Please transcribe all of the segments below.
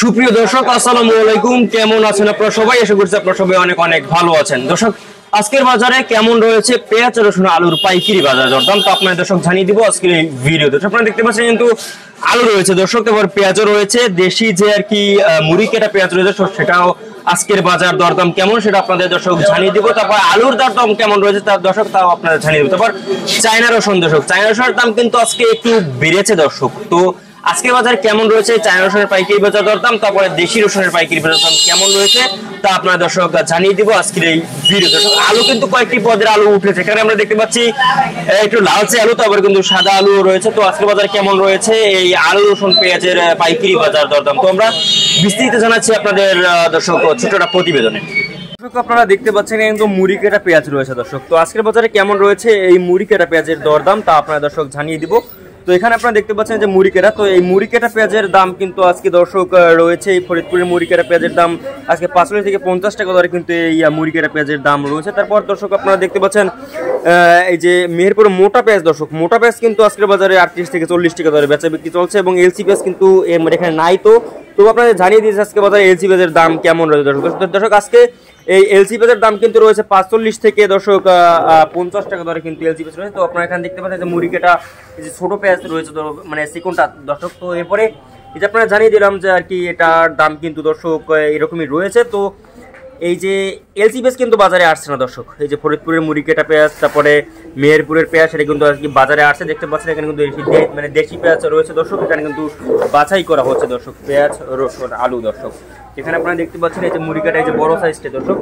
সুপ্রিয় দর্শক, আসসালামু আলাইকুম। কেমন আছেন আপনারা সবাই? আশা করছি আপনারা সবাই অনেক অনেক ভালো আছেন। দর্শক, আজকের বাজারে কেমন রয়েছে পেঁয়াজ, রসুন, আলুর পাইকারি বাজার দরদাম তো আপনাদের দর্শক জানিয়ে দিব আজকের এই ভিডিও। দর্শক, আপনারা দেখতে পাচ্ছেন কিন্তু আলু রয়েছে দর্শক, এবার পেঁয়াজও রয়েছে, দেশি যে আর কি মুড়ি কেটা পেঁয়াজ রয়েছে সেটাও আজকের বাজার দরদাম কেমন সেটা আপনাদের দর্শক জানিয়ে দিব। তারপর আলুর দরদাম কেমন রয়েছে তার দর্শক তাও আপনাদের জানিয়ে দিব। তারপর চায়না রসুন দর্শক, চায়না রসুনের দাম কিন্তু আজকে একটু বেড়েছে দর্শক। তো আজকের বাজার কেমন রয়েছে চায়না রসুনের পাইকারি বাজার দরদাম, তারপরে দেশি রসুনের পাইকারি বাজার দাম কেমন রয়েছে তা আপনারা দর্শক জানিয়ে দিব আজকের এই ভিডিও। দর্শক, আলু কিন্তু কয়েকটি পদের আলু উঠেছে, এখানে আমরা দেখতে পাচ্ছি একটু লালচে আলু, তারপরে কিন্তু সাদা আলু রয়েছে। তো আজকের বাজার কেমন রয়েছে এই আলু রসুন পেঁয়াজের পাইকারি বাজার দরদাম তো আমরা বিস্তারিত জানাচ্ছি আপনাদের দর্শক ছোটটা প্রতিবেদনে। আপনারা দেখতে পাচ্ছেন কিন্তু মুড়ি কেটা পেঁয়াজ রয়েছে দর্শক। তো আজকের বাজারে কেমন রয়েছে এই মুড়ি কেটা পেঁয়াজের দরদাম তা আপনারা দর্শক জানিয়ে দিব। তো এখানে আপনারা দেখতে পাচ্ছেন যে মুড়ি কেটা, তো এই মুড়ি কেটা পেঁয়াজের দাম কিন্তু আজকে দর্শক রয়েছে এই ফরিদপুরের মুড়ি কেটা পেঁয়াজের দাম আজকে 45 থেকে 50 টাকা দরে কিন্তু এই মুড়ি কেটা পেঁয়াজের দাম রয়েছে। তারপর দর্শক আপনারা দেখতে পাচ্ছেন এই যে মেহেরপুরের মোটা পেঁয়াজ দর্শক, মোটা পেঁয়াজ কিন্তু আজকের বাজারে 38 থেকে 40 টাকা দরে বেচা বিক্রি চলছে এবং এলসি পেঁয়াজ কিন্তু এখানে নাই। তো আপনাদের জানিয়ে দিয়েছে আজকে বাজারে এলসি পেঁয়াজের দাম কেমন রয়েছে দর্শক। আজকে এই এলসি পেঁয়াজের দাম কিন্তু রয়েছে 45 থেকে দর্শক 50 টাকা দরে কিন্তু এলসি পেঁয়াজ রয়েছে। তো আপনারা এখানে দেখতে পাচ্ছেন যে মুড়ি কেটা এই যে ছোট পেঁয়াজ রয়েছে মানে সিকোনটা দর্শক। তো এরপরে এই যে আপনারা জানিয়ে দিলাম যে আর কি এটার দাম কিন্তু দর্শক এরকমই রয়েছে। তো এই যে এলসি পেঁয়াজ কিন্তু বাজারে আসছে না দর্শক, এই যে ফরিদপুরের মুড়ি কেটা পেঁয়াজ তারপরে মেহেরপুরের পেঁয়াজ সেটা কিন্তু আর কি বাজারে আসছে। দেখতে পাচ্ছেন এখানে কিন্তু মানে দেশি পেঁয়াজ রয়েছে দর্শক, এখানে কিন্তু বাছাই করা হচ্ছে দর্শক পেঁয়াজ রসুন আলু দর্শক। এখানে আপনারা দেখতে পাচ্ছেন এই যে মুড়ি কাটা এই যে বড় সাইজটা দর্শক।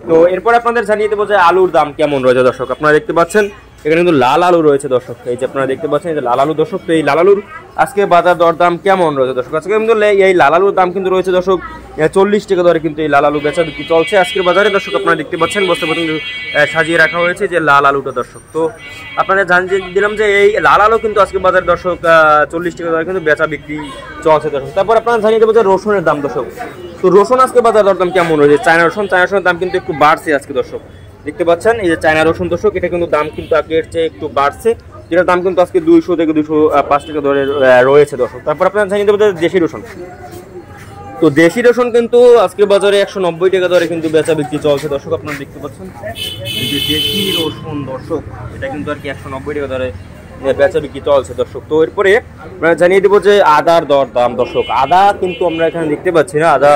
তো এরপর আপনাদের জানিয়ে দেবো যে আলুর দাম কেমন রয়েছে দর্শক। আপনারা দেখতে পাচ্ছেন এখানে কিন্তু লাল আলু রয়েছে দর্শক, এই যে আপনারা দেখতে পাচ্ছেন এই যে লাল আলু দর্শক। তো এই লাল আলুর আজকে বাজার দরদাম কেমন রয়েছে দর্শক? আজকে কিন্তু এই লাল আলুর দাম কিন্তু রয়েছে দর্শক 40 টাকা দরে কিন্তু এই লাল আলু বেচা বিক্রি চলছে আজকের বাজারে দর্শক। আপনারা দেখতে পাচ্ছেন বস্তা কিন্তু সাজিয়ে রাখা হয়েছে যে লাল আলুটা দর্শক। তো আপনাদের জানিয়ে দিলাম যে এই লাল আলু কিন্তু আজকের বাজারে দর্শক 40 টাকা দরে কিন্তু বেচা বিক্রি চলছে দর্শক। তারপর আপনারা জানিয়ে দেবো যে রসুনের দাম দর্শক। তো রসুন আজকে বাজার দরদাম কেমন রয়েছে? চায়না রসুনের দাম কিন্তু একটু বাড়ছে আজকে দর্শক। দেখতে পাচ্ছেন এই যে চায়না রসুন দর্শক, এটা কিন্তু দাম কিন্তু আগের চেয়ে একটু বাড়ছে, যেটার দাম কিন্তু আজকে 200 থেকে 205 টাকা দরে রয়েছে দর্শক। তারপর আপনারা জানিয়ে দেবো যে দেশি রসুন। তো দেশি রসুন কিন্তু আজকে বাজারে 190 টাকা দরে কিন্তু বেচা বিক্রি চলছে দর্শক। আপনারা দেখতে পাচ্ছেন এই যে দেশি রসুন দর্শক, এটা কিন্তু আর কি 190 টাকা দরে বেচা বিক্রি চলছে দর্শক। তো এরপরে আমরা জানিয়ে দেবো যে আদার দরদাম দর্শক। আদা কিন্তু আমরা এখানে দেখতে পাচ্ছি না, আদা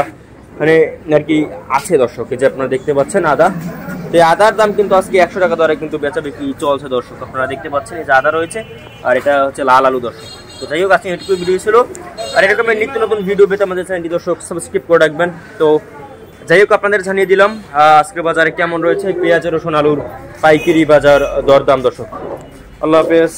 মানে আর কি আছে দর্শক, এই যে আপনারা দেখতে পাচ্ছেন আদা। তো আদার দাম কিন্তু আজকে 100 টাকা দরে কিন্তু বেচা বিক্রি চলছে দর্শক। আপনারা দেখতে পাচ্ছেন এই যে আদা রয়েছে, আর এটা হচ্ছে লাল আলু দর্শক। তো যাই হোক, আজকে এটুকু ভিডিও ছিল, আর এরকমের নিত্য নতুন ভিডিও পেতে আমাদের চ্যানেলটি দর্শক সাবস্ক্রাইব করে রাখবেন। তো যাই হোক, আপনাদের জানিয়ে দিলাম আজকের বাজারে কেমন রয়েছে পেঁয়াজ রসুন আলুর পাইকারি বাজার দরদাম দর্শক। আল্লাহ হাফেজ।